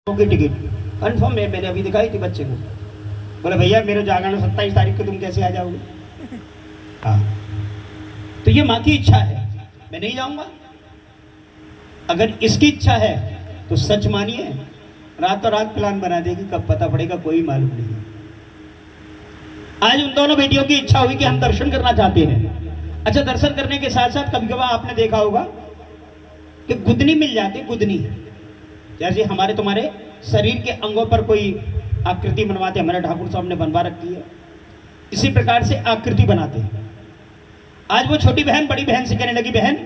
की ticket confirm है, मैंने अभी दिखाई थी बच्चे को। बोले भैया मेरे जागरण 27 तारीख को तुम कैसे आ जाओगे? हाँ, तो ये माँ की इच्छा है, मैं नहीं जाऊंगा। अगर इसकी इच्छा है तो सच मानिए रातों रात प्लान बना देगी, कब पता पड़ेगा कोई मालूम नहीं। आज उन दोनों बेटियों की इच्छा हुई कि हम दर्शन करना चाहते हैं। अच्छा, दर्शन करने के साथ साथ कभी कभार आपने देखा होगा कि गुदनी मिल जाती, गुदनी जैसे हमारे तुम्हारे शरीर के अंगों पर कोई आकृति बनवाते, हमारे ठाकुर साहब ने बनवा रखी है, इसी प्रकार से आकृति बनाते हैं। आज वो छोटी बहन बड़ी बहन से कहने लगी, बहन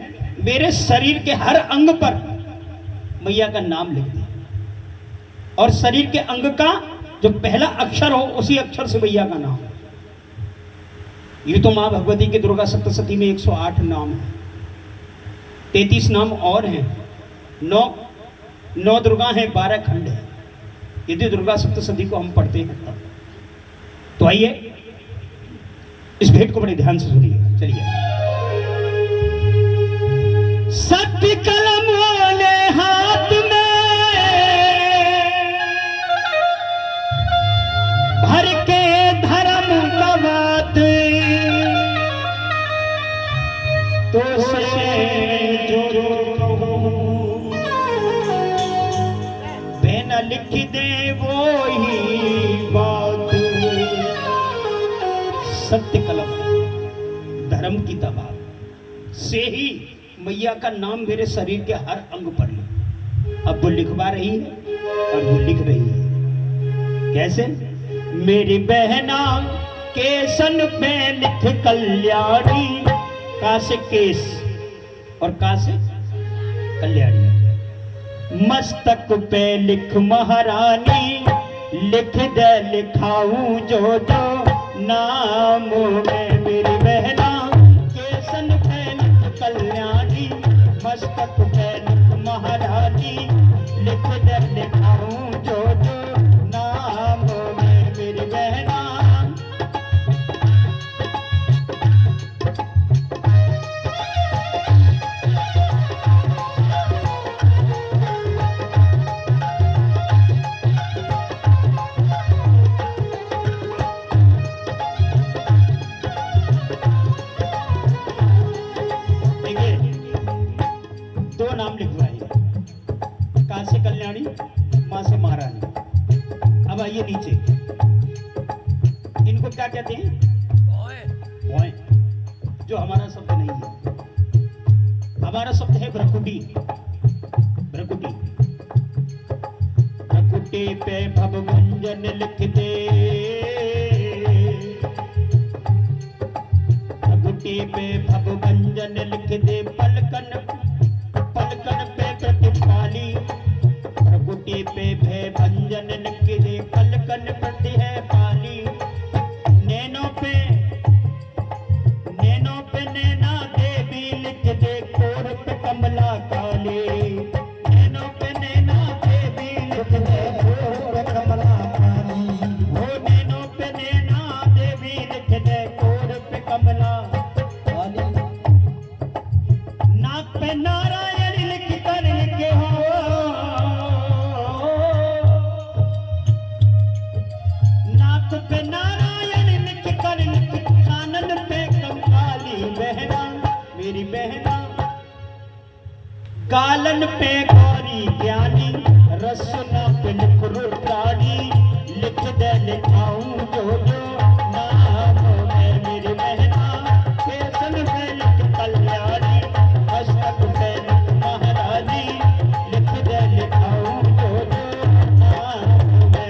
मेरे शरीर के हर अंग पर मैया का नाम लिख दे, और शरीर के अंग का जो पहला अक्षर हो उसी अक्षर से मैया का नाम। ये तो मां भगवती के दुर्गा सप्तशती में 108 नाम है, 33 नाम और हैं, 9 दुर्गा हैं, 12 खंड है। यदि दुर्गा सप्तशती को हम पढ़ते हैं तब। तो आइए इस भेंट को बड़े ध्यान से सुनिए। चलिए। सत्य कलम वाले हाथ में भर के धर्म का बात, तो से जो बेना लिख दे वो ही बात। सत्य कलम धर्म की तबाह से ही मैया का नाम मेरे शरीर के हर अंग पर है। अब वो लिखवा रही है और वो लिख रही है कैसे? मेरी बहना केसन पे लिख कल्याणी, का से केस और का से कल्याणी। मस्तक पे लिख महारानी, लिख दे लिखाऊं जो जो नाम में। मेरी बहना केसन पे लिख कल्याणी, मस्तक पे लिख महारानी, लिख दे लिखाऊं जो जो नाम में। मेरी बहना नाम लिखवाइए, का से कल्याणी, मां से महारानी। अब आइए नीचे, इनको क्या कहते हैं? भौएं, जो हमारा शब्द नहीं है। हमारा शब्द है भ्रकुटी। भ्रकुटी, भ्रकुटी पे भवभंजन लिख दे, भ्रकुटी पे भवभंजन लिख दे। पलकन पलकन पे प्रतिपाली, प्रभुति पे भय भंजन लिख दे। पलकन प्रति है पाली, नैनों पे नैना देवी लिख दे। कोर पे कमला काली, नैनों पे नैना देवी लिख दे। कोर पे कमला काली, वो नैनों पे नैना देवी लिख दे। कोर पे कमला काली, नाक पे नारायण पे नारायण लिख कर लिख। कानन पे कंकाली बहना, मेरी बहना गालन पे गौरी ज्ञानी। रसना पे लिख रुद्राणी, लिख दे लिखाऊं जो जो नाम है। मेरी बहना केसन पे लिख कल्याणी, मस्तक पे लिख महारानी, लिख दे लिखाऊं जो जो नाम है।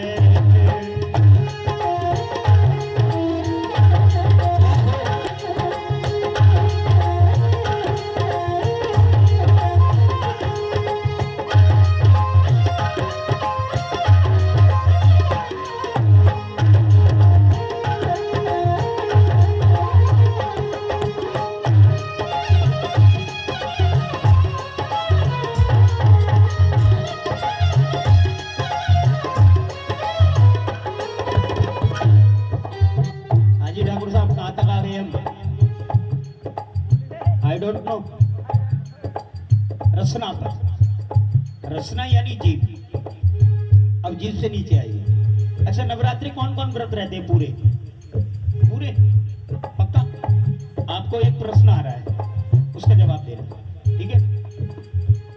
I don't know. रसना पर, रसना यानी जीव, अब जीभ से नीचे आइए। अच्छा, नवरात्रि कौन कौन व्रत रहते हैं पूरे? पूरे पक्का? आपको एक प्रश्न आ रहा है, उसका जवाब देना, ठीक है?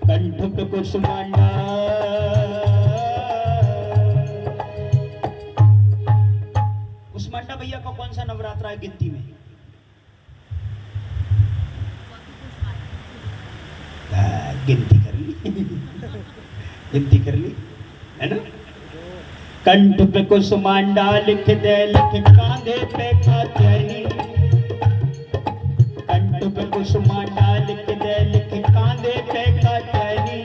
कंठ पे कुसुमांडा, कुसुमांडा भैया का कौन सा नवरात्रा है गिनती में? गिनती कर ली गिनती कर ली, है ना? कंठ पे कुसुमांडा लिख दे, लिख कांधे पे कात्यायनी। कंठ पे कुसुमांडा लिख दे, लिख कांधे पे कात्यायनी।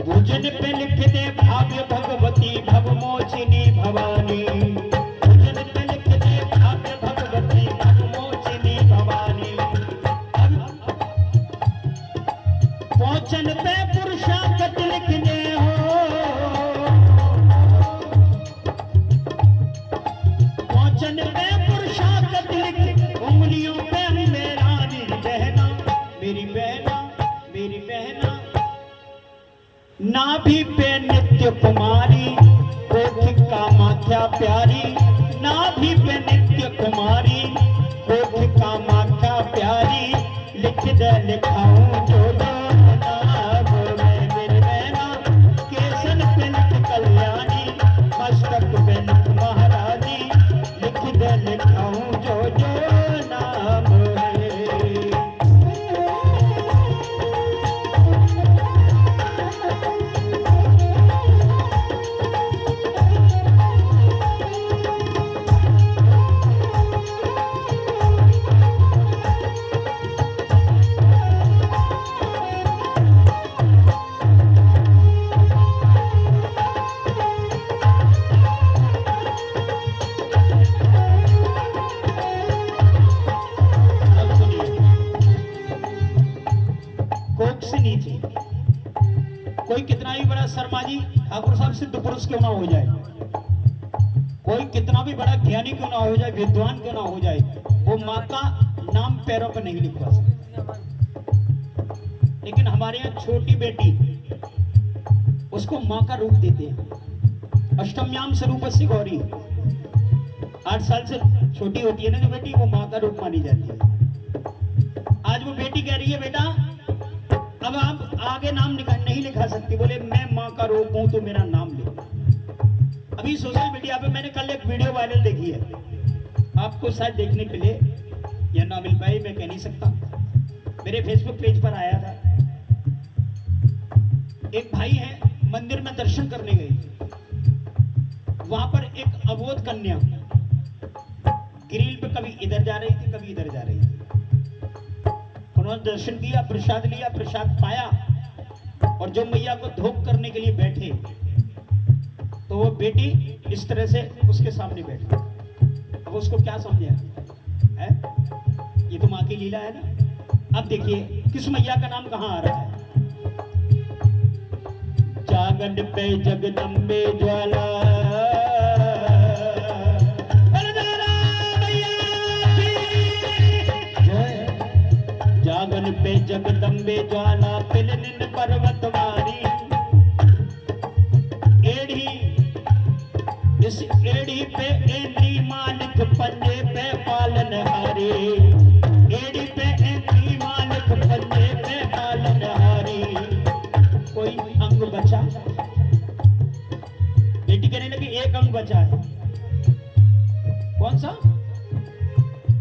भुजन पे लिख दे भाग्य भगवती भवमोचिनी भवानी। भुजन पे लिख दे भाग्य भगवती भवमोचिनी भवानी। पहुंचन पे पुरुषागत लिखने हो, पहुंचन पे पुरुषागत लिख, उंगलियों पे मेरा बहना, मेरी बहना, मेरी बहना। नाभि पे नित्य कुमारी, कोख कामाख्या प्यारी। नाभि पे नित्य कुमारी, कोख कामाख्या प्यारी। लिख दे लिखाऊं जो नाम में मेरी बहना। केसन पे लिख कल्याणी, मस्तक पे लिख महारानी। लिख दे लिखाऊं जो नाम है। कोई कितना भी बड़ा शर्मा जी ठाकुर साहब सिद्ध पुरुष क्यों ना हो जाए, कोई कितना भी बड़ा ज्ञानी क्यों ना हो जाए, विद्वान क्यों ना हो जाए, वो माँ का नाम पैरों पर नहीं लिखवा सकता। लेकिन हमारे यहाँ छोटी बेटी, उसको माँ का रूप देते हैं। अष्टम्याम स्वरूपस्य गौरी, 8 साल से छोटी होती है ना जो बेटी, वो माँ का रूप मानी जाती है। आज वो बेटी कह रही है बेटा अब आप आगे नाम नहीं लिखा सकती, बोले मैं माँ का रूप हूं तो मेरा नाम लिखो। अभी सोशल मीडिया पे मैंने कल एक वीडियो वायरल देखी है, आपको शायद देखने के लिए या ना मिल पाई, मैं कह नहीं सकता। मेरे फेसबुक पेज पर आया था, एक भाई है मंदिर में दर्शन करने गए, वहां पर एक अबोध कन्या ग्रिल पे कभी इधर जा रही थी कभी इधर जा रही थी। उन्होंने दर्शन किया, प्रसाद लिया, प्रसाद पाया, और जो मैया को धोख करने के लिए बैठे तो वो बेटी इस तरह से उसके सामने बैठी। अब उसको क्या समझा है? ये तो माँ की लीला है ना। अब देखिए किस मैया का नाम कहाँ आ रहा है। जागन पे जगदम्बे ज्वाला, जागन पे जगदम्बे ज्वाला, पिलनिन पर्वतवारी। एड़ी, इस एड़ी पे एंडी मालिक, पंजे पे पालनहारी। एड़ी पे एंडी मालिक, पंजे पे पालनहारी। कोई अंग बचा? बेटी कहने लगी एक अंग बचा है। कौन सा?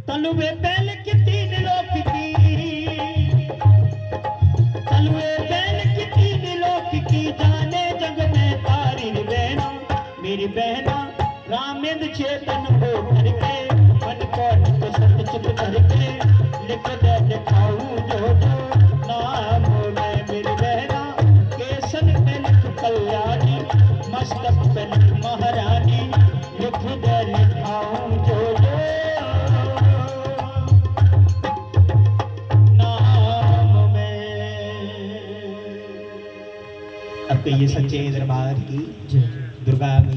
तलुए बैल की 3 लोक की, तलुए बैल की 3 लोक की, जाने जग में तारी बहना, मेरी बहना। रामेंद्र चेतन हो करके, मन को तो सत चुप करके, लिख दे लिखाऊं जो नाम में मेरी बहना। केसन पे लिख कल्याणी, मस्तक पे लिख महारानी। लिख दे लिखाऊं जो अब कहिए सच्चे दरबार की दुर्गा मैया।